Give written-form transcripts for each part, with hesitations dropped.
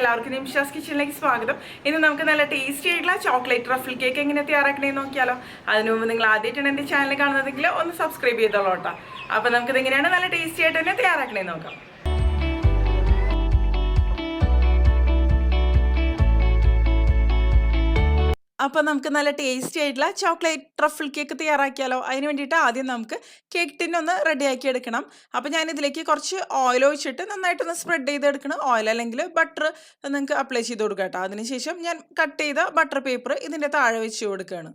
എല്ലാവർക്കും നിംഷാസ് കിച്ചണിലേക്ക് സ്വാഗതം. ഇന്ന് നമുക്ക് നല്ല ടേസ്റ്റി ആയിട്ടുള്ള ചോക്ലേറ്റ് ട്രഫിൾ കേക്ക് എങ്ങനെ തയ്യാറാക്കണേന്ന് നോക്കിയാലോ. അതിനു മുമ്പ് നിങ്ങൾ ആദ്യമായിട്ടാണ് എൻ്റെ ചാനൽ കാണുന്നതെങ്കിൽ ഒന്ന് സബ്സ്ക്രൈബ് ചെയ്തോളൂ കേട്ടോ. അപ്പോൾ നമുക്കിത് എങ്ങനെയാണ് നല്ല ടേസ്റ്റി ആയിട്ട് തന്നെ തയ്യാറാക്കണേന്ന് നോക്കാം. അപ്പോൾ നമുക്ക് നല്ല ടേസ്റ്റി ആയിട്ടുള്ള ചോക്ലേറ്റ് ട്രഫിൾ കേക്ക് തയ്യാറാക്കിയാലോ. അതിന് വേണ്ടിയിട്ട് ആദ്യം നമുക്ക് കേക്ക് ടിന്നൊന്ന് റെഡിയാക്കി എടുക്കണം. അപ്പോൾ ഞാനിതിലേക്ക് കുറച്ച് ഓയിൽ ഒഴിച്ചിട്ട് നന്നായിട്ടൊന്ന് സ്പ്രെഡ് ചെയ്തെടുക്കണം. ഓയിൽ അല്ലെങ്കിൽ ബട്ടർ നിങ്ങൾക്ക് അപ്ലൈ ചെയ്ത് കൊടുക്കാം കേട്ടോ. അതിനുശേഷം ഞാൻ കട്ട് ചെയ്ത ബട്ടർ പേപ്പർ ഇതിൻ്റെ താഴെ വെച്ച് കൊടുക്കുകയാണ്.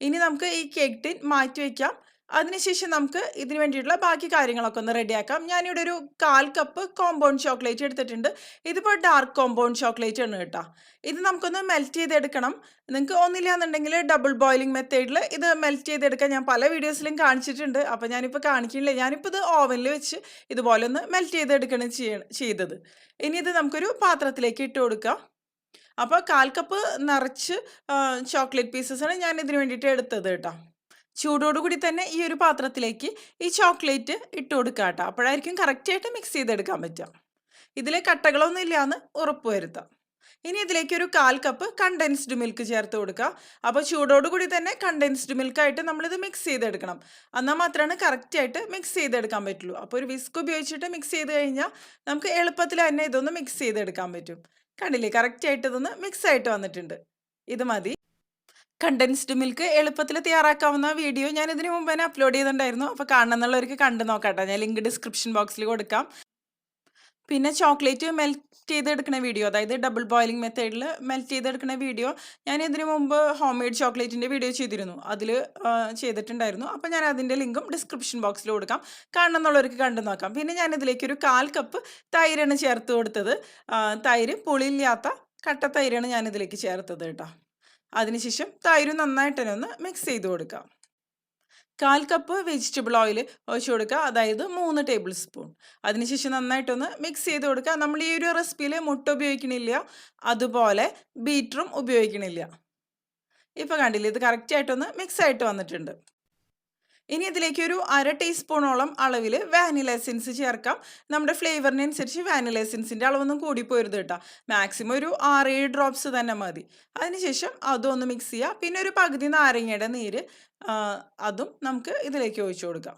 ഇനി നമുക്ക് ഈ കേക്ക് ടിൻ മാറ്റി വയ്ക്കാം. അതിനുശേഷം നമുക്ക് ഇതിന് വേണ്ടിയിട്ടുള്ള ബാക്കി കാര്യങ്ങളൊക്കെ ഒന്ന് റെഡിയാക്കാം. ഞാനിവിടെ ഒരു 1/4 കപ്പ് കോമ്പൗണ്ട് ചോക്ലേറ്റ് എടുത്തിട്ടുണ്ട്. ഇതിപ്പോൾ ഡാർക്ക് കോമ്പൗണ്ട് ചോക്ലേറ്റ് ആണ് കേട്ടോ. ഇത് നമുക്കൊന്ന് മെൽറ്റ് ചെയ്തെടുക്കണം. നിങ്ങൾക്ക് ഒന്നില്ല എന്നുണ്ടെങ്കിൽ ഡബിൾ ബോയിലിംഗ് മെത്തേഡിൽ ഇത് മെൽറ്റ് ചെയ്തെടുക്കാൻ ഞാൻ പല വീഡിയോസിലും കാണിച്ചിട്ടുണ്ട്. അപ്പോൾ ഞാനിപ്പോൾ കാണിക്കുന്നില്ല. ഞാനിപ്പോൾ ഇത് ഓവനിൽ വെച്ച് ഇതുപോലെ ഒന്ന് മെൽറ്റ് ചെയ്തെടുക്കണം ചെയ്തത്. ഇനി ഇത് നമുക്കൊരു പാത്രത്തിലേക്ക് ഇട്ട് കൊടുക്കാം. അപ്പോൾ 1/4 കപ്പ് നിറച്ച് ചോക്ലേറ്റ് പീസസാണ് ഞാൻ ഇതിന് വേണ്ടിയിട്ട് എടുത്തത് കേട്ടോ. ചൂടോടുകൂടി തന്നെ ഈ ഒരു പാത്രത്തിലേക്ക് ഈ ചോക്ലേറ്റ് ഇട്ട് കൊടുക്കുക കേട്ടോ. അപ്പോഴായിരിക്കും കറക്റ്റായിട്ട് മിക്സ് ചെയ്തെടുക്കാൻ പറ്റുക. ഇതിൽ കട്ടകളൊന്നും ഇല്ലയെന്ന് ഉറപ്പ് വരുത്താം. ഇനി ഇതിലേക്ക് ഒരു 1/4 കപ്പ് കണ്ടൻസ്ഡ് മിൽക്ക് ചേർത്ത് കൊടുക്കുക. അപ്പോൾ ചൂടോടുകൂടി തന്നെ കണ്ടൻസ്ഡ് മിൽക്കായിട്ട് നമ്മളിത് മിക്സ് ചെയ്തെടുക്കണം. എന്നാൽ മാത്രമാണ് കറക്റ്റായിട്ട് മിക്സ് ചെയ്തെടുക്കാൻ പറ്റുള്ളൂ. അപ്പോൾ ഒരു വിസ്ക് ഉപയോഗിച്ചിട്ട് മിക്സ് ചെയ്ത് കഴിഞ്ഞാൽ നമുക്ക് എളുപ്പത്തിൽ തന്നെ ഇതൊന്ന് മിക്സ് ചെയ്തെടുക്കാൻ പറ്റും. കണ്ടില്ലേ, കറക്റ്റായിട്ട് ഇതൊന്ന് മിക്സ് ആയിട്ട് വന്നിട്ടുണ്ട്. ഇത് മതി. കണ്ടൻസ്ഡ് മിൽക്ക് എളുപ്പത്തിൽ തയ്യാറാക്കാവുന്ന വീഡിയോ ഞാൻ ഇതിന് മുമ്പ് തന്നെ അപ്ലോഡ് ചെയ്തിട്ടുണ്ടായിരുന്നു. അപ്പോൾ കാണണമെന്നുള്ളവർക്ക് കണ്ടു നോക്കാട്ടോ. ഞാൻ ലിങ്ക് ഡിസ്ക്രിപ്ഷൻ ബോക്സിൽ കൊടുക്കാം. പിന്നെ ചോക്ലേറ്റ് മെൽറ്റ് ചെയ്തെടുക്കുന്ന വീഡിയോ, അതായത് ഡബിൾ ബോയിലിംഗ് മെത്തേഡിൽ മെൽറ്റ് ചെയ്തെടുക്കുന്ന വീഡിയോ ഞാൻ ഇതിന് മുമ്പ് ഹോം മെയ്ഡ് ചോക്ലേറ്റിൻ്റെ വീഡിയോ ചെയ്തിരുന്നു. അതിൽ ചെയ്തിട്ടുണ്ടായിരുന്നു. അപ്പോൾ ഞാൻ അതിൻ്റെ ലിങ്കും ഡിസ്ക്രിപ്ഷൻ ബോക്സിൽ കൊടുക്കാം. കാണണമെന്നുള്ളവർക്ക് കണ്ടു നോക്കാം. പിന്നെ ഞാൻ ഇതിലേക്ക് ഒരു 1/4 കപ്പ് തൈരാണ് ചേർത്ത് കൊടുത്തത്. തൈര് പുളിയില്ലാത്ത കട്ട തൈരാണ് ഞാൻ ഇതിലേക്ക് ചേർത്തത് കേട്ടോ. അതിനുശേഷം തൈര് നന്നായിട്ട് തന്നെ ഒന്ന് മിക്സ് ചെയ്ത് കൊടുക്കാം. 1/4 കപ്പ് വെജിറ്റബിൾ ഓയിൽ ഒഴിച്ച് കൊടുക്കുക, അതായത് 3 ടേബിൾ സ്പൂൺ. അതിനുശേഷം നന്നായിട്ടൊന്ന് മിക്സ് ചെയ്ത് കൊടുക്കുക. നമ്മൾ ഈ ഒരു റെസിപ്പിയിൽ മുട്ട ഉപയോഗിക്കണില്ല, അതുപോലെ ബീറ്ററും ഉപയോഗിക്കണില്ല. ഇപ്പോൾ കണ്ടില്ലേ, ഇത് കറക്റ്റായിട്ടൊന്ന് മിക്സ് ആയിട്ട് വന്നിട്ടുണ്ട്. ഇനി ഇതിലേക്ക് ഒരു 1/2 ടീസ്പൂണോളം അളവിൽ വാനില എസൻസ് ചേർക്കാം. നമ്മുടെ ഫ്ലേവറിനനുസരിച്ച് വാനില എസൻസിൻ്റെ അളവൊന്നും കൂടിപ്പോരുത് കേട്ടോ. മാക്സിമം ഒരു 6-7 ഡ്രോപ്സ് തന്നെ മതി. അതിനുശേഷം അതും ഒന്ന് മിക്സ് ചെയ്യുക. പിന്നെ ഒരു പകുതി നാരങ്ങയുടെ നീര് അതും നമുക്ക് ഇതിലേക്ക് ഒഴിച്ചു കൊടുക്കാം.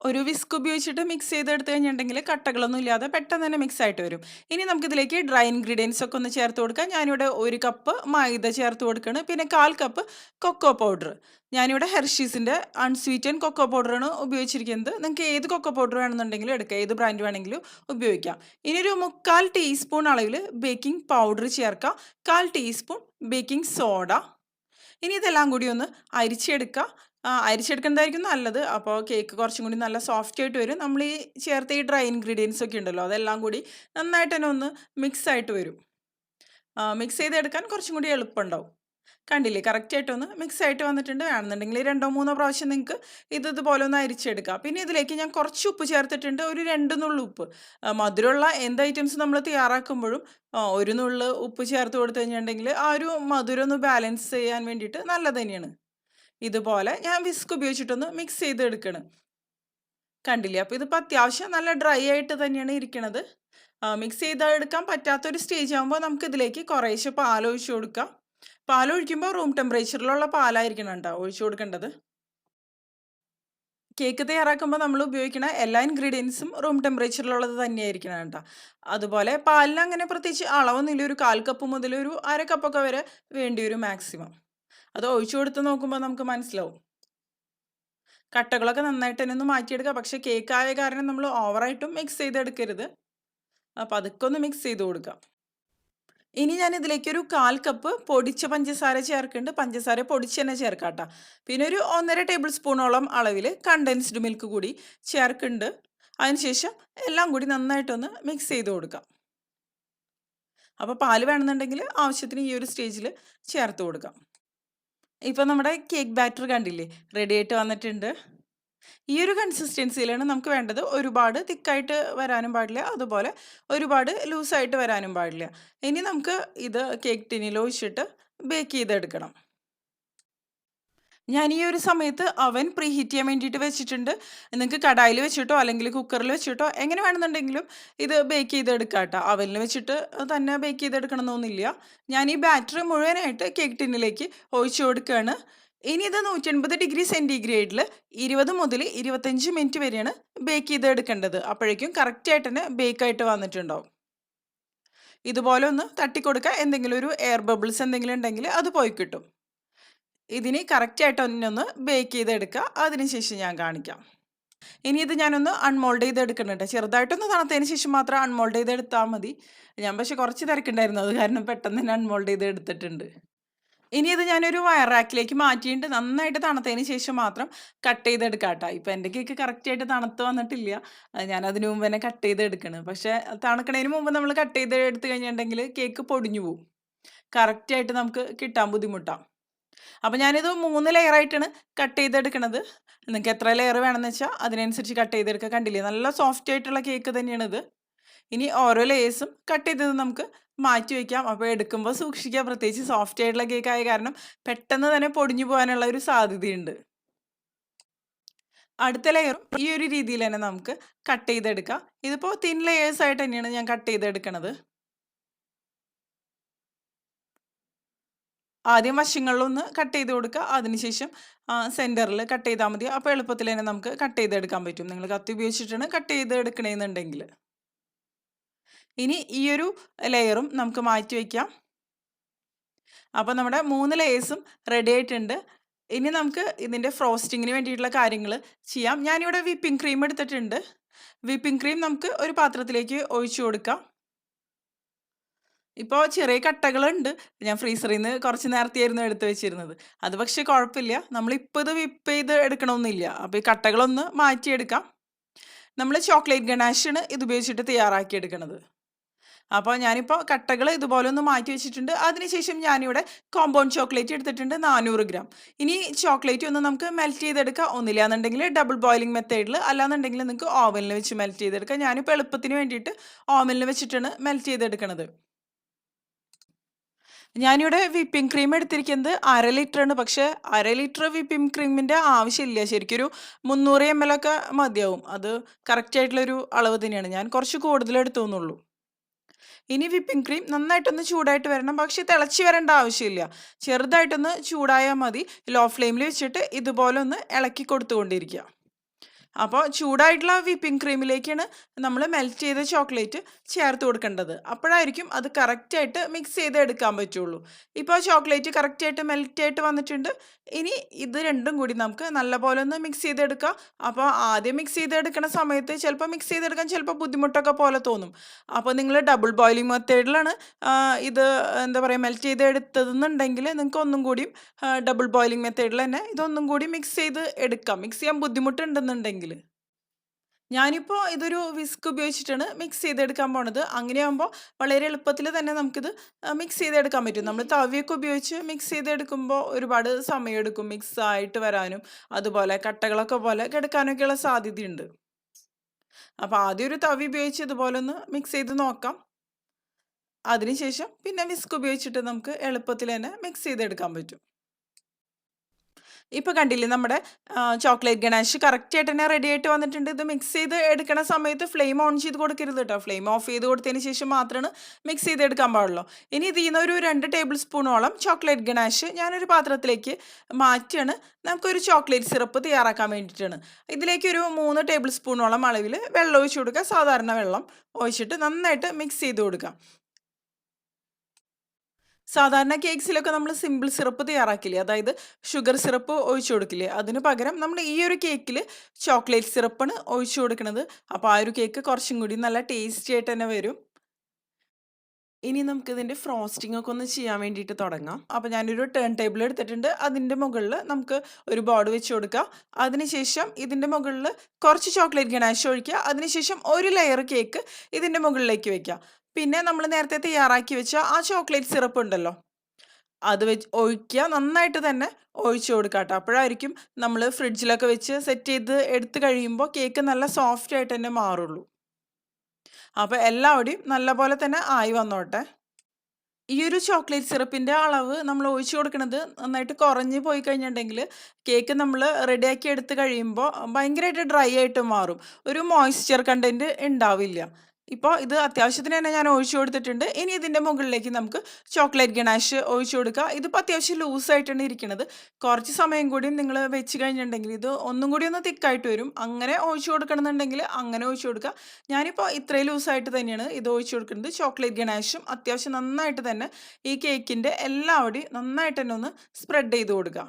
ഒരു വിസ്ക് ഉപയോഗിച്ചിട്ട് മിക്സ് ചെയ്തെടുത്ത് കഴിഞ്ഞിട്ടുണ്ടെങ്കിൽ കട്ടകളൊന്നും ഇല്ലാതെ പെട്ടെന്ന് തന്നെ മിക്സ് ആയിട്ട് വരും. ഇനി നമുക്കിതിലേക്ക് ഡ്രൈ ഇൻഗ്രീഡിയൻസ് ഒക്കെ ഒന്ന് ചേർത്ത് കൊടുക്കാം. ഞാനിവിടെ 1 കപ്പ് മൈദ ചേർത്ത് കൊടുക്കുകയാണ്. പിന്നെ 1/4 കപ്പ് കൊക്കോ പൗഡർ. ഞാനിവിടെ ഹെർഷീസിൻ്റെ അൺസ്വീറ്റൻ കൊക്കോ പൗഡറാണ് ഉപയോഗിച്ചിരിക്കുന്നത്. നിങ്ങൾക്ക് ഏത് കൊക്കോ പൗഡർ വേണമെന്നുണ്ടെങ്കിലും എടുക്കാം, ഏത് ബ്രാൻഡ് വേണമെങ്കിലും ഉപയോഗിക്കാം. ഇനി ഒരു 3/4 ടീസ്പൂൺ അളവിൽ ബേക്കിംഗ് പൗഡർ ചേർക്കാം. 1/4 ടീസ്പൂൺ ബേക്കിംഗ് സോഡ. ഇനി ഇതെല്ലാം കൂടി ഒന്ന് അരിച്ചെടുക്കുക. അരിച്ചെടുക്കുന്നതായിരിക്കും നല്ലത്. അപ്പോൾ കേക്ക് കുറച്ചും കൂടി നല്ല സോഫ്റ്റ് ആയിട്ട് വരും. നമ്മൾ ഈ ചേർത്ത ഈ ഡ്രൈ ഇൻഗ്രീഡിയൻസ് ഒക്കെ ഉണ്ടല്ലോ, അതെല്ലാം കൂടി നന്നായിട്ട് തന്നെ ഒന്ന് മിക്സ് ആയിട്ട് വരും. മിക്സ് ചെയ്തെടുക്കാൻ കുറച്ചും കൂടി എളുപ്പമുണ്ടാവും. കണ്ടില്ലേ, കറക്റ്റായിട്ടൊന്ന് മിക്സ് ആയിട്ട് വന്നിട്ടുണ്ട്. വേണമെന്നുണ്ടെങ്കിൽ 2-3 പ്രാവശ്യം നിങ്ങൾക്ക് ഇതുപോലെ ഒന്ന് അരിച്ചെടുക്കാം. പിന്നെ ഇതിലേക്ക് ഞാൻ കുറച്ച് ഉപ്പ് ചേർത്തിട്ടുണ്ട്, ഒരു 2 നുള്ളു ഉപ്പ്. മധുരമുള്ള എന്ത് ഐറ്റംസ് നമ്മൾ തയ്യാറാക്കുമ്പോഴും 1 നുള്ളു ഉപ്പ് ചേർത്ത് കൊടുത്തു കഴിഞ്ഞിട്ടുണ്ടെങ്കിൽ ആ ഒരു മധുരം ഒന്ന് ബാലൻസ് ചെയ്യാൻ വേണ്ടിയിട്ട് നല്ലത് തന്നെയാണ്. ഇതുപോലെ ഞാൻ വിസ്ക് ഉപയോഗിച്ചിട്ടൊന്ന് മിക്സ് ചെയ്തെടുക്കണം. കണ്ടില്ലേ, അപ്പോൾ ഇതിപ്പോൾ അത്യാവശ്യം നല്ല ഡ്രൈ ആയിട്ട് തന്നെയാണ് ഇരിക്കണത്. മിക്സ് ചെയ്തെടുക്കാൻ പറ്റാത്തൊരു സ്റ്റേജ് ആകുമ്പോൾ നമുക്ക് ഇതിലേക്ക് കുറേശ്ശെ പാൽ ഒഴിച്ചു കൊടുക്കാം. പാൽ ഒഴിക്കുമ്പോൾ റൂം ടെമ്പറേച്ചറിലുള്ള പാലായിരിക്കണം കേട്ടോ ഒഴിച്ചു കൊടുക്കേണ്ടത്. കേക്ക് തയ്യാറാക്കുമ്പോൾ നമ്മൾ ഉപയോഗിക്കുന്ന എല്ലാ ഇൻഗ്രീഡിയൻസും റൂം ടെമ്പറേച്ചറിലുള്ളത് തന്നെയായിരിക്കണം കേട്ടോ. അതുപോലെ പാലിന് അങ്ങനെ പ്രത്യേകിച്ച് അളവൊന്നുമില്ല. ഒരു 1/4 കപ്പ് മുതൽ ഒരു 1/2 കപ്പൊക്കെ വരെ വേണ്ടി വരും മാക്സിമം. അത് ഒഴിച്ചു കൊടുത്ത് നോക്കുമ്പോൾ നമുക്ക് മനസ്സിലാവും. കട്ടകളൊക്കെ നന്നായിട്ട് തന്നെ ഒന്ന് മാറ്റിയെടുക്കുക. പക്ഷേ കേക്കായ കാരണം നമ്മൾ ഓവറായിട്ടും മിക്സ് ചെയ്തെടുക്കരുത്. അപ്പോൾ അതൊക്കെ ഒന്ന് മിക്സ് ചെയ്ത് കൊടുക്കാം. ഇനി ഞാൻ ഇതിലേക്ക് ഒരു 1/4 കപ്പ് പൊടിച്ച പഞ്ചസാര ചേർക്കുന്നുണ്ട്. പഞ്ചസാര പൊടിച്ച് തന്നെ ചേർക്കാം കേട്ടോ. പിന്നെ ഒരു 1.5 ടേബിൾ സ്പൂണോളം അളവിൽ കണ്ടൻസ്ഡ് മിൽക്ക് കൂടി ചേർക്കുന്നുണ്ട്. അതിനുശേഷം എല്ലാം കൂടി നന്നായിട്ടൊന്ന് മിക്സ് ചെയ്ത് കൊടുക്കാം. അപ്പോൾ പാല് വേണമെന്നുണ്ടെങ്കിൽ ആവശ്യത്തിന് ഈ ഒരു സ്റ്റേജിൽ ചേർത്ത് കൊടുക്കാം. ഇപ്പോൾ നമ്മുടെ കേക്ക് ബാറ്റർ കണ്ടില്ലേ, റെഡി ആയിട്ട് വന്നിട്ടുണ്ട്. ഈ ഒരു കൺസിസ്റ്റൻസിയിലാണ് നമുക്ക് വേണ്ടത്. ഒരുപാട് തിക്കായിട്ട് വരാനും പാടില്ല, അതുപോലെ ഒരുപാട് ലൂസായിട്ട് വരാനും പാടില്ല. ഇനി നമുക്ക് ഇത് കേക്ക് ടിന്നിൽ ഒഴിച്ചിട്ട് ബേക്ക് ചെയ്തെടുക്കണം. ഞാൻ ഈ ഒരു സമയത്ത് അവൻ പ്രീഹീറ്റ് ചെയ്യാൻ വേണ്ടിയിട്ട് വെച്ചിട്ടുണ്ട്. നിങ്ങൾക്ക് കടായിൽ വെച്ചിട്ടോ അല്ലെങ്കിൽ കുക്കറിൽ വെച്ചിട്ടോ എങ്ങനെ വേണമെന്നുണ്ടെങ്കിലും ഇത് ബേക്ക് ചെയ്തെടുക്കാം ട്ടോ. അവനിൽ വെച്ചിട്ട് തന്നെ ബേക്ക് ചെയ്തെടുക്കണമെന്നൊന്നുമില്ല. ഞാൻ ഈ ബാറ്റർ മുഴുവനായിട്ട് കേക്ക് ടിന്നിലേക്ക് ഒഴിച്ചു കൊടുക്കുകയാണ്. ഇനി ഇത് 180° സെൻറ്റിഗ്രേഡിൽ 20 മുതൽ 25 മിനിറ്റ് വരെയാണ് ബേക്ക് ചെയ്തെടുക്കേണ്ടത്. അപ്പോഴേക്കും കറക്റ്റായിട്ട് തന്നെ ബേക്കായിട്ട് വന്നിട്ടുണ്ടാവും. ഇതുപോലെ ഒന്ന് തട്ടിക്കൊടുക്കുക. എന്തെങ്കിലും ഒരു എയർ ബബിൾസ് എന്തെങ്കിലും ഉണ്ടെങ്കിൽ അത് പോയി കിട്ടും. ഇതിന് കറക്റ്റായിട്ട് ഒന്ന് ബേക്ക് ചെയ്തെടുക്കുക. അതിനുശേഷം ഞാൻ കാണിക്കാം. ഇനി ഇത് ഞാനൊന്ന് അൺമോൾഡ് ചെയ്തെടുക്കുന്നുണ്ട്. ചെറുതായിട്ടൊന്ന് തണുത്തതിന് ശേഷം മാത്രം അൺമോൾഡ് ചെയ്തെടുത്താൽ മതി. ഞാൻ പക്ഷേ കുറച്ച് തിരക്കുണ്ടായിരുന്നു. അത് കാരണം പെട്ടെന്ന് തന്നെ അൺമോൾഡ് ചെയ്തെടുത്തിട്ടുണ്ട്. ഇനി ഇത് ഞാനൊരു വയർ റാക്കിലേക്ക് മാറ്റിയിട്ട് നന്നായിട്ട് തണുത്തതിന് ശേഷം മാത്രം കട്ട് ചെയ്തെടുക്കാം ട്ടോ. ഇപ്പം എൻ്റെ കേക്ക് കറക്റ്റായിട്ട് തണുത്ത് വന്നിട്ടില്ല. ഞാൻ അതിന് മുമ്പ് തന്നെ കട്ട് ചെയ്തെടുക്കണ്. പക്ഷേ തണുക്കണതിന് മുമ്പ് നമ്മൾ കട്ട് ചെയ്ത് എടുത്ത് കഴിഞ്ഞിട്ടുണ്ടെങ്കിൽ കേക്ക് പൊടിഞ്ഞു പോവും. കറക്റ്റായിട്ട് നമുക്ക് കിട്ടാൻ ബുദ്ധിമുട്ടാണ്. അപ്പോൾ ഞാനിത് 3 ലെയറായിട്ടാണ് കട്ട് ചെയ്തെടുക്കണത്. നിങ്ങൾക്ക് എത്ര ലെയർ വേണമെന്ന് വെച്ചാൽ അതിനനുസരിച്ച് കട്ട് ചെയ്തെടുക്കുക. കണ്ടില്ലേ നല്ല സോഫ്റ്റ് ആയിട്ടുള്ള കേക്ക് തന്നെയാണിത്. ഇനി ഓരോ ലേയേഴ്സും കട്ട് ചെയ്തത് നമുക്ക് മാറ്റി വയ്ക്കാം. അപ്പോൾ എടുക്കുമ്പോൾ സൂക്ഷിക്കുക. പ്രത്യേകിച്ച് സോഫ്റ്റ് ആയിട്ടുള്ള കേക്ക് ആയ കാരണം പെട്ടെന്ന് തന്നെ പൊടിഞ്ഞു പോകാനുള്ള ഒരു സാധ്യതയുണ്ട്. അടുത്ത ലെയറും ഈ ഒരു രീതിയിൽ തന്നെ നമുക്ക് കട്ട് ചെയ്തെടുക്കാം. ഇതിപ്പോൾ തിൻ ലെയേഴ്സ് ആയിട്ട് തന്നെയാണ് ഞാൻ കട്ട് ചെയ്തെടുക്കണത്. ആദ്യം വശങ്ങളിലൊന്ന് കട്ട് ചെയ്ത് കൊടുക്കുക. അതിനുശേഷം സെൻറ്ററിൽ കട്ട് ചെയ്താൽ മതി. അപ്പോൾ എളുപ്പത്തിൽ തന്നെ നമുക്ക് കട്ട് ചെയ്തെടുക്കാൻ പറ്റും. നിങ്ങൾ കത്തി ഉപയോഗിച്ചിട്ടാണ് കട്ട് ചെയ്ത് എടുക്കണമെന്നുണ്ടെങ്കിൽ. ഇനി ഈ ഒരു ലെയറും നമുക്ക് മാറ്റി വയ്ക്കാം. അപ്പോൾ നമ്മുടെ 3 ലെയേഴ്സും റെഡി ആയിട്ടുണ്ട്. ഇനി നമുക്ക് ഇതിൻ്റെ ഫ്രോസ്റ്റിങ്ങിന് വേണ്ടിയിട്ടുള്ള കാര്യങ്ങൾ ചെയ്യാം. ഞാനിവിടെ വിപ്പിംഗ് ക്രീം എടുത്തിട്ടുണ്ട്. വിപ്പിംഗ് ക്രീം നമുക്ക് ഒരു പാത്രത്തിലേക്ക് ഒഴിച്ചു കൊടുക്കാം. ഇപ്പോൾ ചെറിയ കട്ടകളുണ്ട്. ഞാൻ ഫ്രീസറിൽ നിന്ന് കുറച്ച് നേരത്തെയായിരുന്നു എടുത്ത് വെച്ചിരുന്നത്. അത് പക്ഷേ കുഴപ്പമില്ല. നമ്മളിപ്പോൾ ഇത് വിപ്പ് ചെയ്ത് എടുക്കണമെന്നില്ല. അപ്പോൾ ഈ കട്ടകളൊന്ന് മാറ്റിയെടുക്കാം. നമ്മൾ ചോക്ലേറ്റ് ഗണാഷാണ് ഇത് ഉപയോഗിച്ചിട്ട് തയ്യാറാക്കിയെടുക്കണത്. അപ്പോൾ ഞാനിപ്പോൾ കട്ടകൾ ഇതുപോലെ ഒന്ന് മാറ്റി വെച്ചിട്ടുണ്ട്. അതിനുശേഷം ഞാനിവിടെ കോമ്പൗണ്ട് ചോക്ലേറ്റ് എടുത്തിട്ടുണ്ട് 400 ഗ്രാം. ഇനി ചോക്ലേറ്റ് ഒന്ന് നമുക്ക് മെൽറ്റ് ചെയ്തെടുക്കാം. ഒന്നില്ലാന്നുണ്ടെങ്കിൽ ഡബിൾ ബോയിലിംഗ് മെത്തേഡിൽ, അല്ലാന്നുണ്ടെങ്കിൽ നിങ്ങൾക്ക് ഓവനിൽ വെച്ച് മെൽറ്റ് ചെയ്തെടുക്കാം. ഞാനിപ്പോൾ എളുപ്പത്തിന് വേണ്ടിയിട്ട് ഓവനിൽ വെച്ചിട്ടാണ് മെൽറ്റ് ചെയ്തെടുക്കണത്. ഞാനിവിടെ വിപ്പിംഗ് ക്രീം എടുത്തിരിക്കുന്നത് 1/2 ലിറ്ററാണ്. പക്ഷേ 1/2 ലിറ്റർ വിപ്പിംഗ് ക്രീമിൻ്റെ ആവശ്യമില്ല. ശരിക്കൊരു 300 ml ഒക്കെ മതിയാവും. അത് കറക്റ്റായിട്ടുള്ളൊരു അളവ് തന്നെയാണ്. ഞാൻ കുറച്ച് കൂടുതൽ എടുത്തുവെന്നുള്ളൂ. ഇനി വിപ്പിംഗ് ക്രീം നന്നായിട്ടൊന്ന് ചൂടായിട്ട് വരണം. പക്ഷേ തിളച്ച് വരേണ്ട ആവശ്യമില്ല. ചെറുതായിട്ടൊന്ന് ചൂടായാൽ മതി. ലോ ഫ്ലെയിമിൽ വെച്ചിട്ട് ഇതുപോലെ ഒന്ന് ഇളക്കി കൊടുത്തുകൊണ്ടിരിക്കുക. അപ്പോൾ ചൂടായിട്ടുള്ള വിപ്പിംഗ് ക്രീമിലേക്കാണ് നമ്മൾ മെൽറ്റ് ചെയ്ത ചോക്ലേറ്റ് ചേർത്ത് കൊടുക്കേണ്ടത്. അപ്പോഴായിരിക്കും അത് കറക്റ്റായിട്ട് മിക്സ് ചെയ്ത് എടുക്കാൻ പറ്റുള്ളൂ. ഇപ്പോൾ ചോക്ലേറ്റ് കറക്റ്റായിട്ട് മെൽറ്റായിട്ട് വന്നിട്ടുണ്ട്. ഇനി ഇത് രണ്ടും കൂടി നമുക്ക് നല്ലപോലെ ഒന്ന് മിക്സ് ചെയ്തെടുക്കാം. അപ്പോൾ ആദ്യം മിക്സ് ചെയ്തെടുക്കുന്ന സമയത്ത് ചിലപ്പോൾ മിക്സ് ചെയ്തെടുക്കാൻ ചിലപ്പോൾ ബുദ്ധിമുട്ടൊക്കെ പോലെ തോന്നും. അപ്പോൾ നിങ്ങൾ ഡബിൾ ബോയിലിംഗ് മെത്തേഡിലാണ് ഇത് എന്താ പറയുക മെൽറ്റ് ചെയ്തെടുത്തതെന്നുണ്ടെങ്കിൽ നിങ്ങൾക്ക് ഒന്നും കൂടിയും ഡബിൾ ബോയിലിംഗ് മെത്തേഡിൽ തന്നെ ഇതൊന്നും കൂടി മിക്സ് ചെയ്ത് എടുക്കാം. മിക്സ് ചെയ്യാൻ ബുദ്ധിമുട്ടുണ്ടെന്നുണ്ടെങ്കിൽ. ഞാനിപ്പോൾ ഇതൊരു വിസ്ക് ഉപയോഗിച്ചിട്ടാണ് മിക്സ് ചെയ്തെടുക്കാൻ പോണത്. അങ്ങനെയാകുമ്പോൾ വളരെ എളുപ്പത്തിൽ തന്നെ നമുക്കിത് മിക്സ് ചെയ്തെടുക്കാൻ പറ്റും. നമ്മൾ തവിയൊക്കെ ഉപയോഗിച്ച് മിക്സ് ചെയ്തെടുക്കുമ്പോൾ ഒരുപാട് സമയമെടുക്കും മിക്സ് ആയിട്ട് വരാനും, അതുപോലെ കട്ടകളൊക്കെ പോലെ കിടക്കാനൊക്കെയുള്ള സാധ്യതയുണ്ട്. അപ്പോൾ ആദ്യം ഒരു തവി ഉപയോഗിച്ച് ഇതുപോലെ ഒന്ന് മിക്സ് ചെയ്ത് നോക്കാം. അതിനുശേഷം പിന്നെ വിസ്ക് ഉപയോഗിച്ചിട്ട് നമുക്ക് എളുപ്പത്തിൽ തന്നെ മിക്സ് ചെയ്തെടുക്കാൻ പറ്റും. ഇപ്പോൾ കണ്ടില്ലേ നമ്മുടെ ചോക്ലേറ്റ് ഗണാഷ് കറക്റ്റായിട്ട് തന്നെ റെഡി ആയിട്ട് വന്നിട്ടുണ്ട്. ഇത് മിക്സ് ചെയ്ത് എടുക്കണ സമയത്ത് ഫ്ലെയിം ഓൺ ചെയ്ത് കൊടുക്കരുത് കേട്ടോ. ഫ്ലെയിം ഓഫ് ചെയ്ത് കൊടുത്തതിന് ശേഷം മാത്രമാണ് മിക്സ് ചെയ്തെടുക്കാൻ പാടുള്ളൂ. ഇനി ഇതിൽ നിന്ന് ഒരു 2 ടേബിൾ സ്പൂണോളം ചോക്ലേറ്റ് ഗണാഷ് ഞാനൊരു പാത്രത്തിലേക്ക് മാറ്റിയാണ്. നമുക്കൊരു ചോക്ലേറ്റ് സിറപ്പ് തയ്യാറാക്കാൻ വേണ്ടിയിട്ടാണ്. ഇതിലേക്ക് ഒരു 3 ടേബിൾ സ്പൂണോളം അളവിൽ വെള്ളം ഒഴിച്ച് കൊടുക്കുക. സാധാരണ വെള്ളം ഒഴിച്ചിട്ട് നന്നായിട്ട് മിക്സ് ചെയ്ത് കൊടുക്കാം. സാധാരണ കേക്ക്സിലൊക്കെ നമ്മൾ സിമ്പിൾ സിറപ്പ് തയ്യാറാക്കില്ലേ, അതായത് ഷുഗർ സിറപ്പ് ഒഴിച്ചു കൊടുക്കില്ലേ, അതിന് പകരം നമ്മൾ ഈ ഒരു കേക്കിൽ ചോക്ലേറ്റ് സിറപ്പാണ് ഒഴിച്ചു കൊടുക്കുന്നത്. അപ്പോൾ ആ ഒരു കേക്ക് കുറച്ചും കൂടി നല്ല ടേസ്റ്റി ആയിട്ട് തന്നെ വരും. ഇനി നമുക്ക് ഇതിൻ്റെ ഫ്രോസ്റ്റിംഗ് ഒക്കെ ഒന്ന് ചെയ്യാൻ വേണ്ടിയിട്ട് തുടങ്ങാം. അപ്പോൾ ഞാനൊരു ടേൺ ടേബിൾ എടുത്തിട്ടുണ്ട്. അതിൻ്റെ മുകളിൽ നമുക്ക് ഒരു ബോർഡ് വെച്ച് കൊടുക്കുക. അതിനുശേഷം ഇതിൻ്റെ മുകളിൽ കുറച്ച് ചോക്ലേറ്റ് ഗണാഷ് ഒഴിക്കുക. അതിനുശേഷം ഒരു ലെയർ കേക്ക് ഇതിൻ്റെ മുകളിലേക്ക് വെക്കുക. പിന്നെ നമ്മൾ നേരത്തെ തയ്യാറാക്കി വെച്ച ആ ചോക്ലേറ്റ് സിറപ്പ് ഉണ്ടല്ലോ, അത് വെച്ച് ഒഴിക്കുക. നന്നായിട്ട് തന്നെ ഒഴിച്ചു കൊടുക്കുക കേട്ടോ. അപ്പോഴായിരിക്കും നമ്മൾ ഫ്രിഡ്ജിലൊക്കെ വെച്ച് സെറ്റ് ചെയ്ത് എടുത്തു കഴിയുമ്പോൾ കേക്ക് നല്ല സോഫ്റ്റ് ആയിട്ട് തന്നെ മാറുള്ളൂ. അപ്പോൾ എല്ലാവിടെയും നല്ലപോലെ തന്നെ ആയി വന്നോട്ടെ. ഈ ഒരു ചോക്ലേറ്റ് സിറപ്പിന്റെ അളവ് നമ്മൾ ഒഴിച്ചു കൊടുക്കുന്നത് നന്നായിട്ട് കുറഞ്ഞു പോയി കഴിഞ്ഞിട്ടുണ്ടെങ്കിൽ കേക്ക് നമ്മൾ റെഡിയാക്കി എടുത്ത് കഴിയുമ്പോൾ ഭയങ്കരമായിട്ട് ഡ്രൈ ആയിട്ട് മാറും. ഒരു മോയ്സ്ചർ കണ്ടന്റ് ഉണ്ടാവില്ല. ഇപ്പോൾ ഇത് അത്യാവശ്യത്തിന് തന്നെ ഞാൻ ഒഴിച്ചു കൊടുത്തിട്ടുണ്ട്. ഇനി ഇതിന്റെ മുകളിലേക്ക് നമുക്ക് ചോക്ലേറ്റ് ഗണാഷ് ഒഴിച്ചു കൊടുക്കുക. ഇതിപ്പോൾ അത്യാവശ്യം ലൂസായിട്ടാണ് ഇരിക്കുന്നത്. കുറച്ച് സമയം കൂടി നിങ്ങൾ വെച്ച് കഴിഞ്ഞിട്ടുണ്ടെങ്കിൽ ഇത് ഒന്നും കൂടി ഒന്ന് തിക്കായിട്ട് വരും. അങ്ങനെ ഒഴിച്ചു കൊടുക്കണമെന്നുണ്ടെങ്കിൽ അങ്ങനെ ഒഴിച്ചു കൊടുക്കുക. ഞാനിപ്പോൾ ഇത്രയും ലൂസായിട്ട് തന്നെയാണ് ഇത് ഒഴിച്ചു കൊടുക്കുന്നത്. ചോക്ലേറ്റ് ഗണാഷും അത്യാവശ്യം നന്നായിട്ട് തന്നെ ഈ കേക്കിന്റെ എല്ലാവിടെയും നന്നായിട്ട് തന്നെ ഒന്ന് സ്പ്രെഡ് ചെയ്ത് കൊടുക്കുക.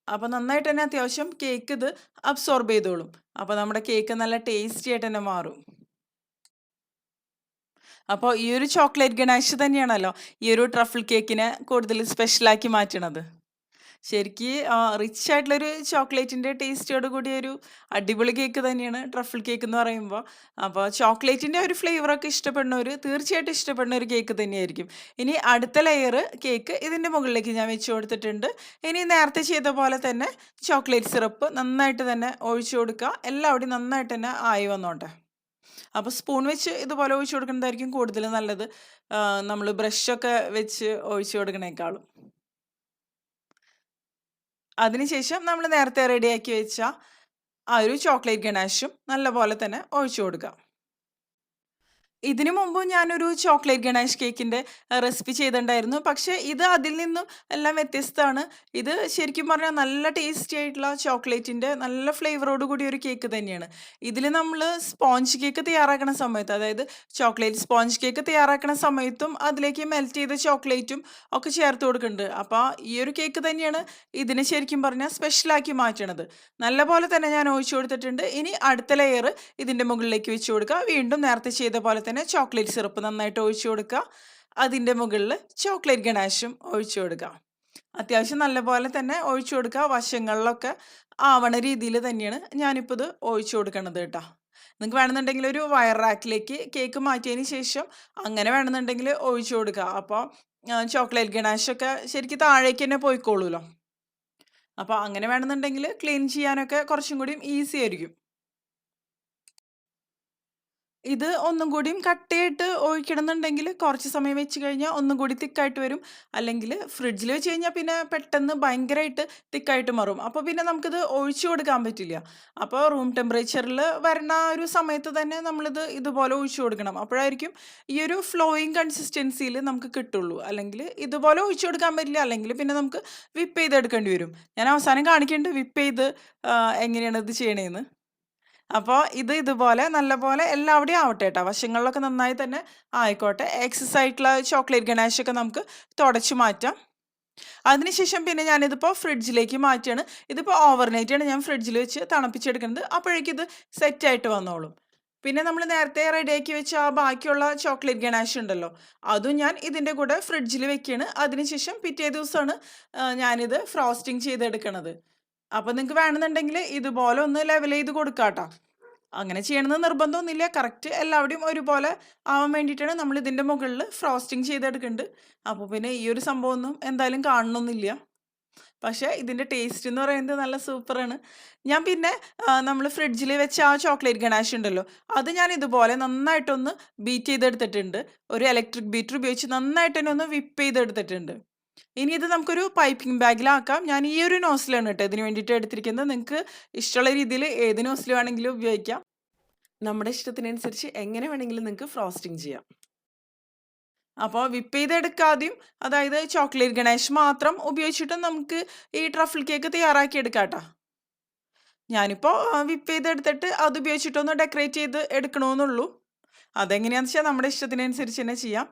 അപ്പൊ നന്നായിട്ട് തന്നെ അത്യാവശ്യം കേക്ക് ഇത് അബ്സോർബ് ചെയ്തോളും. അപ്പൊ നമ്മുടെ കേക്ക് നല്ല ടേസ്റ്റി ആയിട്ട് തന്നെ മാറും. അപ്പോൾ ഈ ഒരു ചോക്ലേറ്റ് ഗണാഷ് തന്നെയാണല്ലോ ഈ ഒരു ട്രഫിൾ കേക്കിനെ കൂടുതൽ സ്പെഷ്യലാക്കി മാറ്റണത്. ശരിക്ക് റിച്ച് ആയിട്ടുള്ളൊരു ചോക്ലേറ്റിന്റെ ടേസ്റ്റോട് കൂടിയ ഒരു അടിപൊളി കേക്ക് തന്നെയാണ് ട്രഫിൾ കേക്ക് എന്ന് പറയുമ്പോൾ. അപ്പോൾ ചോക്ലേറ്റിന്റെ ഒരു ഫ്ലേവറൊക്കെ ഇഷ്ടപ്പെടുന്നവർ തീർച്ചയായിട്ടും ഇഷ്ടപ്പെടുന്ന ഒരു കേക്ക് തന്നെയായിരിക്കും. ഇനി അടുത്ത ലെയർ കേക്ക് ഇതിന്റെ മുകളിലേക്ക് ഞാൻ വെച്ച് കൊടുത്തിട്ടുണ്ട്. ഇനി നേരത്തെ ചെയ്ത പോലെ തന്നെ ചോക്ലേറ്റ് സിറപ്പ് നന്നായിട്ട് തന്നെ ഒഴിച്ചു കൊടുക്കുക. എല്ലാവിടെയും നന്നായിട്ട് തന്നെ ആയി വന്നോട്ടെ. അപ്പോൾ സ്പൂൺ വെച്ച് ഇതുപോലെ ഒഴിച്ചു കൊടുക്കുന്നതായിരിക്കും കൂടുതൽ നല്ലത്, നമ്മൾ ബ്രഷൊക്കെ വെച്ച് ഒഴിച്ചു കൊടുക്കണേക്കാളും. അതിനുശേഷം നമ്മൾ നേരത്തെ റെഡിയാക്കി വെച്ച ആ ഒരു ചോക്ലേറ്റ് ഗണാഷും നല്ലപോലെ തന്നെ ഒഴിച്ചു കൊടുക്കുക. ഇതിനു മുമ്പ് ഞാനൊരു ചോക്ലേറ്റ് ഗണേഷ് കേക്കിന്റെ റെസിപ്പി ചെയ്തിട്ടുണ്ടായിരുന്നു. പക്ഷേ ഇത് അതിൽ നിന്നും എല്ലാം വ്യത്യസ്തമാണ്. ഇത് ശരിക്കും പറഞ്ഞാൽ നല്ല ടേസ്റ്റി ആയിട്ടുള്ള ചോക്ലേറ്റിന്റെ നല്ല ഫ്ലേവറോട് കൂടിയ ഒരു കേക്ക് തന്നെയാണ്. ഇതിൽ നമ്മൾ സ്പോഞ്ച് കേക്ക് തയ്യാറാക്കണ സമയത്ത്, അതായത് ചോക്ലേറ്റ് സ്പോഞ്ച് കേക്ക് തയ്യാറാക്കണ സമയത്തും അതിലേക്ക് മെൽറ്റ് ചെയ്ത ചോക്ലേറ്റും ഒക്കെ ചേർത്ത് കൊടുക്കുന്നുണ്ട്. അപ്പോൾ ഈ ഒരു കേക്ക് തന്നെയാണ് ഇതിനെ ശരിക്കും പറഞ്ഞാൽ സ്പെഷ്യലാക്കി മാറ്റണത്. നല്ലപോലെ തന്നെ ഞാൻ ഒഴിച്ചു കൊടുത്തിട്ടുണ്ട്. ഇനി അടുത്ത ലെയർ ഇതിന്റെ മുകളിലേക്ക് വെച്ച് കൊടുക്കുക. വീണ്ടും നേരത്തെ ചെയ്ത പോലെ തന്നെ ചോക്ലേറ്റ് സിറപ്പ് നന്നായിട്ട് ഒഴിച്ചു കൊടുക്കുക. അതിന്റെ മുകളിൽ ചോക്ലേറ്റ് ഗണാഷും ഒഴിച്ചു കൊടുക്കുക. അത്യാവശ്യം നല്ലപോലെ തന്നെ ഒഴിച്ചു കൊടുക്കുക. വശങ്ങളിലൊക്കെ ആവണ രീതിയിൽ തന്നെയാണ് ഞാനിപ്പോൾ ഇത് ഒഴിച്ചു കൊടുക്കണത് കേട്ടോ. നിങ്ങൾക്ക് വേണമെന്നുണ്ടെങ്കിൽ ഒരു വയർ റാക്കിലേക്ക് കേക്ക് മാറ്റിയതിന് ശേഷം അങ്ങനെ വേണമെന്നുണ്ടെങ്കിൽ ഒഴിച്ചു കൊടുക്കുക. അപ്പോൾ ചോക്ലേറ്റ് ഗണാഷൊക്കെ ശരിക്കും താഴേക്ക് തന്നെ പോയിക്കോളൂല്ലോ. അപ്പോൾ അങ്ങനെ വേണമെന്നുണ്ടെങ്കിൽ ക്ലീൻ ചെയ്യാനൊക്കെ കുറച്ചും കൂടി ഈസി ആയിരിക്കും. ഇത് ഒന്നും കൂടിയും കട്ടയായിട്ട് ഒഴിക്കണമെന്നുണ്ടെങ്കിൽ കുറച്ച് സമയം വെച്ച് കഴിഞ്ഞാൽ ഒന്നും കൂടി തിക്കായിട്ട് വരും. അല്ലെങ്കിൽ ഫ്രിഡ്ജിൽ വെച്ച് കഴിഞ്ഞാൽ പിന്നെ പെട്ടെന്ന് ഭയങ്കരമായിട്ട് തിക്കായിട്ട് മാറും. അപ്പോൾ പിന്നെ നമുക്കിത് ഒഴിച്ചു കൊടുക്കാൻ പറ്റില്ല. അപ്പോൾ റൂം ടെമ്പറേച്ചറിൽ വരണ ആ ഒരു സമയത്ത് തന്നെ നമ്മളിത് ഇതുപോലെ ഒഴിച്ചു കൊടുക്കണം. അപ്പോഴായിരിക്കും ഈ ഒരു ഫ്ലോയിങ് കൺസിസ്റ്റൻസിയിൽ നമുക്ക് കിട്ടുള്ളൂ. അല്ലെങ്കിൽ ഇതുപോലെ ഒഴിച്ചു കൊടുക്കാൻ പറ്റില്ല. അല്ലെങ്കിൽ പിന്നെ നമുക്ക് വിപ്പ് ചെയ്തെടുക്കേണ്ടി വരും. ഞാൻ അവസാനം കാണിക്കുന്നുണ്ട് വിപ്പ് ചെയ്ത് എങ്ങനെയാണ് ഇത് ചെയ്യണേന്ന്. അപ്പോൾ ഇത് ഇതുപോലെ നല്ലപോലെ എല്ലാവിടെയും ആവട്ടെ കേട്ടോ. വശങ്ങളിലൊക്കെ നന്നായി തന്നെ ആയിക്കോട്ടെ. എക്സസ് ആയിട്ടുള്ള ചോക്ലേറ്റ് ഗണാഷൊക്കെ നമുക്ക് തുടച്ചു മാറ്റാം. അതിനുശേഷം പിന്നെ ഞാനിതിപ്പോൾ ഫ്രിഡ്ജിലേക്ക് മാറ്റുകയാണ്. ഇതിപ്പോൾ ഓവർനൈറ്റാണ് ഞാൻ ഫ്രിഡ്ജിൽ വെച്ച് തണുപ്പിച്ചെടുക്കുന്നത്. അപ്പോഴേക്കും ഇത് സെറ്റായിട്ട് വന്നോളും. പിന്നെ നമ്മൾ നേരത്തെ റെഡിയാക്കി വെച്ച ആ ബാക്കിയുള്ള ചോക്ലേറ്റ് ഗണാഷ് ഉണ്ടല്ലോ, അതും ഞാൻ ഇതിൻ്റെ കൂടെ ഫ്രിഡ്ജിൽ വെക്കുകയാണ്. അതിനുശേഷം പിറ്റേ ദിവസമാണ് ഞാനിത് ഫ്രോസ്റ്റിംഗ് ചെയ്തെടുക്കണത്. അപ്പോൾ നിങ്ങൾക്ക് വേണമെന്നുണ്ടെങ്കിൽ ഇതുപോലെ ഒന്ന് ലെവൽ ചെയ്ത് കൊടുക്കാട്ടോ. അങ്ങനെ ചെയ്യണമെന്ന് നിർബന്ധമൊന്നുമില്ല. കറക്റ്റ് എല്ലാവിടെയും ഒരുപോലെ ആവാൻ വേണ്ടിയിട്ടാണ് നമ്മൾ ഇതിൻ്റെ മുകളിൽ ഫ്രോസ്റ്റിംഗ് ചെയ്തെടുക്കുന്നുണ്ട്. അപ്പോൾ പിന്നെ ഈ ഒരു സംഭവമൊന്നും എന്തായാലും കാണണമെന്നില്ല. പക്ഷേ ഇതിൻ്റെ ടേസ്റ്റ് എന്ന് പറയുന്നത് നല്ല സൂപ്പറാണ്. ഞാൻ പിന്നെ നമ്മൾ ഫ്രിഡ്ജിൽ വെച്ച ആ ചോക്ലേറ്റ് ഗണാഷ് ഉണ്ടല്ലോ, അത് ഞാൻ ഇതുപോലെ നന്നായിട്ടൊന്ന് ബീറ്റ് ചെയ്തെടുത്തിട്ടുണ്ട്. ഒരു ഇലക്ട്രിക് ബീറ്റർ ഉപയോഗിച്ച് നന്നായിട്ട് തന്നെ ഒന്ന് വിപ്പ് ചെയ്തെടുത്തിട്ടുണ്ട്. ഇനി ഇത് നമുക്കൊരു പൈപ്പിംഗ് ബാഗിലാക്കാം. ഞാൻ ഈ ഒരു നോസിലാണ് കേട്ടോ ഇതിന് വേണ്ടിയിട്ട് എടുത്തിരിക്കുന്നത്. നിങ്ങൾക്ക് ഇഷ്ടമുള്ള രീതിയിൽ ഏത് നോസിൽ വേണമെങ്കിലും ഉപയോഗിക്കാം. നമ്മുടെ ഇഷ്ടത്തിനനുസരിച്ച് എങ്ങനെ വേണമെങ്കിലും നിങ്ങൾക്ക് ഫ്രോസ്റ്റിംഗ് ചെയ്യാം. അപ്പോൾ വിപ്പ് ചെയ്തെടുക്കാതെയും, അതായത് ചോക്ലേറ്റ് ഗണേഷ് മാത്രം ഉപയോഗിച്ചിട്ടും നമുക്ക് ഈ ട്രഫിൾ കേക്ക് തയ്യാറാക്കി എടുക്കാം കേട്ടോ. ഞാനിപ്പോൾ വിപ്പ് ചെയ്തെടുത്തിട്ട് അത് ഉപയോഗിച്ചിട്ടൊന്ന് ഡെക്കറേറ്റ് ചെയ്ത് എടുക്കണമെന്നുള്ളൂ. അതെങ്ങനെയാണെന്ന് വെച്ചാൽ നമ്മുടെ ഇഷ്ടത്തിനനുസരിച്ച് തന്നെ ചെയ്യാം.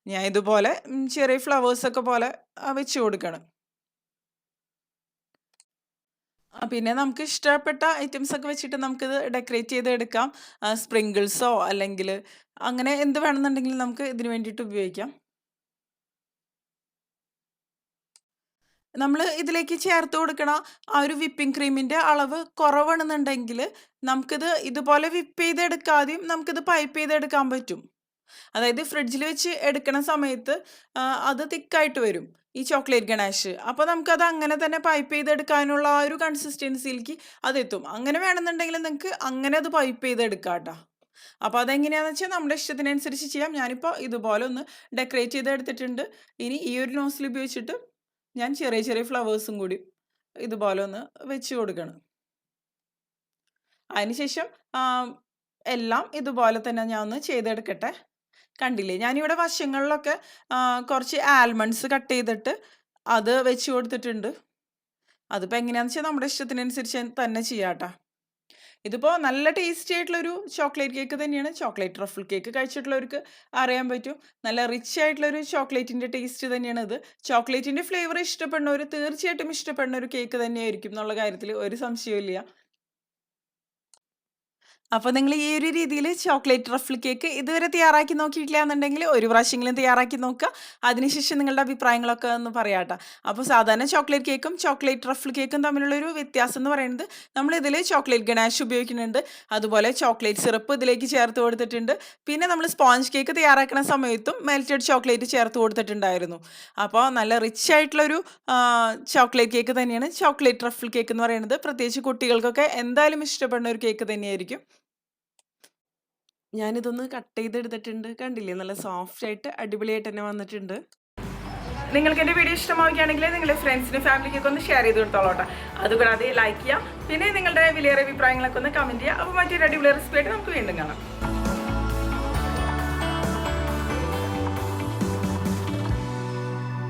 ഞാൻ ഇതുപോലെ ചെറിയ ഫ്ലവേഴ്സൊക്കെ പോലെ വെച്ച് കൊടുക്കണം. പിന്നെ നമുക്ക് ഇഷ്ടപ്പെട്ട ഐറ്റംസ് ഒക്കെ വെച്ചിട്ട് നമുക്കിത് ഡെക്കറേറ്റ് ചെയ്ത് എടുക്കാം. സ്പ്രിങ്കിൾസോ അല്ലെങ്കിൽ അങ്ങനെ എന്ത് വേണമെന്നുണ്ടെങ്കിലും നമുക്ക് ഇതിന് വേണ്ടിയിട്ട് ഉപയോഗിക്കാം. നമ്മൾ ഇതിലേക്ക് ചേർത്ത് കൊടുക്കണ ആ ഒരു വിപ്പിംഗ് ക്രീമിന്റെ അളവ് കുറവാണെന്നുണ്ടെങ്കിൽ നമുക്കിത് ഇതുപോലെ വിപ്പ് ചെയ്തെടുക്കാതെയും നമുക്കിത് പൈപ്പ് ചെയ്തെടുക്കാൻ പറ്റും. അതായത് ഫ്രിഡ്ജിൽ വെച്ച് എടുക്കണ സമയത്ത് അത് തിക്കായിട്ട് വരും ഈ ചോക്ലേറ്റ് ഗണാഷ്. അപ്പോൾ നമുക്കത് അങ്ങനെ തന്നെ പൈപ്പ് ചെയ്തെടുക്കാനുള്ള ആ ഒരു കൺസിസ്റ്റൻസിയിലേക്ക് അതെത്തും. അങ്ങനെ വേണമെന്നുണ്ടെങ്കിൽ നിങ്ങൾക്ക് അങ്ങനെ അത് പൈപ്പ് ചെയ്തെടുക്കാം കേട്ടോ. അപ്പോൾ അതെങ്ങനെയാണെന്ന് വെച്ചാൽ നമ്മുടെ ഇഷ്ടത്തിനനുസരിച്ച് ചെയ്യാം. ഞാനിപ്പോൾ ഇതുപോലെ ഒന്ന് ഡെക്കറേറ്റ് ചെയ്തെടുത്തിട്ടുണ്ട്. ഇനി ഈ ഒരു നോസിൽ ഉപയോഗിച്ചിട്ട് ഞാൻ ചെറിയ ചെറിയ ഫ്ലവേഴ്സും കൂടി ഇതുപോലെ ഒന്ന് വെച്ച് കൊടുക്കണം. അതിനുശേഷം എല്ലാം ഇതുപോലെ തന്നെ ഞാൻ ഒന്ന് ചെയ്തെടുക്കട്ടെ. കണ്ടില്ലേ, ഞാനിവിടെ വശങ്ങളിലൊക്കെ കുറച്ച് ആൽമണ്ട്സ് കട്ട് ചെയ്തിട്ട് അത് വെച്ച് കൊടുത്തിട്ടുണ്ട്. അതിപ്പോൾ എങ്ങനെയാണെന്ന് വെച്ചാൽ നമ്മുടെ ഇഷ്ടത്തിനനുസരിച്ച് തന്നെ ചെയ്യാം കേട്ടോ. ഇതിപ്പോൾ നല്ല ടേസ്റ്റി ആയിട്ടുള്ളൊരു ചോക്ലേറ്റ് കേക്ക് തന്നെയാണ്. ചോക്ലേറ്റ് ട്രഫിൾ കേക്ക് കഴിച്ചിട്ടുള്ളവർക്ക് അറിയാൻ പറ്റും. നല്ല റിച്ച് ആയിട്ടുള്ളൊരു ചോക്ലേറ്റിൻ്റെ ടേസ്റ്റ് തന്നെയാണ് ഇത്. ചോക്ലേറ്റിൻ്റെ ഫ്ലേവർ ഇഷ്ടപ്പെടുന്നവർ തീർച്ചയായിട്ടും ഇഷ്ടപ്പെടുന്ന ഒരു കേക്ക് തന്നെയായിരിക്കും എന്നുള്ള കാര്യത്തിൽ ഒരു സംശയവുമില്ല. അപ്പോൾ നിങ്ങൾ ഈ ഒരു രീതിയിൽ ചോക്ലേറ്റ് ട്രഫിൾ കേക്ക് ഇതുവരെ തയ്യാറാക്കി നോക്കിയിട്ടില്ല എന്നുണ്ടെങ്കിൽ ഒരു പ്രാവശ്യമെങ്കിലും തയ്യാറാക്കി നോക്കുക. അതിനുശേഷം നിങ്ങളുടെ അഭിപ്രായങ്ങളൊക്കെ ഒന്ന് പറയാം ട്ടോ. അപ്പോൾ സാധാരണ ചോക്ലേറ്റ് കേക്കും ചോക്ലേറ്റ് ട്രഫിൾ കേക്കും തമ്മിലുള്ളൊരു വ്യത്യാസം എന്ന് പറയുന്നത് നമ്മളിതിൽ ചോക്ലേറ്റ് ഗണാഷ് ഉപയോഗിക്കുന്നുണ്ട്. അതുപോലെ ചോക്ലേറ്റ് സിറപ്പ് ഇതിലേക്ക് ചേർത്ത് കൊടുത്തിട്ടുണ്ട്. പിന്നെ നമ്മൾ സ്പോഞ്ച് കേക്ക് തയ്യാറാക്കുന്ന സമയത്തും മെൽറ്റഡ് ചോക്ലേറ്റ് ചേർത്ത് കൊടുത്തിട്ടുണ്ടായിരുന്നു. അപ്പോൾ നല്ല റിച്ച് ആയിട്ടുള്ളൊരു ചോക്ലേറ്റ് കേക്ക് തന്നെയാണ് ചോക്ലേറ്റ് ട്രഫിൾ കേക്ക് എന്ന് പറയുന്നത്. പ്രത്യേകിച്ച് കുട്ടികൾക്കൊക്കെ എന്തായാലും ഇഷ്ടപ്പെടുന്ന ഒരു കേക്ക് തന്നെയായിരിക്കും. ഞാനിതൊന്ന് കട്ട് ചെയ്തെടുത്തിട്ടുണ്ട്. കണ്ടില്ലേ, നല്ല സോഫ്റ്റ് ആയിട്ട് അടിപൊളിയായിട്ട് തന്നെ വന്നിട്ടുണ്ട്. നിങ്ങൾക്ക് എൻ്റെ വീഡിയോ ഇഷ്ടമാവുകയാണെങ്കിൽ നിങ്ങളുടെ ഫ്രണ്ട്സിനും ഫാമിലിക്കൊക്കെ ഒന്ന് ഷെയർ ചെയ്ത് കൊടുത്തോളൂ. അതുകൂടാതെ ലൈക്ക് ചെയ്യാം. പിന്നെ നിങ്ങളുടെ വിലയേറിയ അഭിപ്രായങ്ങളൊക്കെ ഒന്ന് കമൻറ്റ് ചെയ്യുക. അപ്പോൾ മറ്റൊരു അടിപൊളി റെസിപ്പി ആയിട്ട് നമുക്ക് വീണ്ടും കാണാം.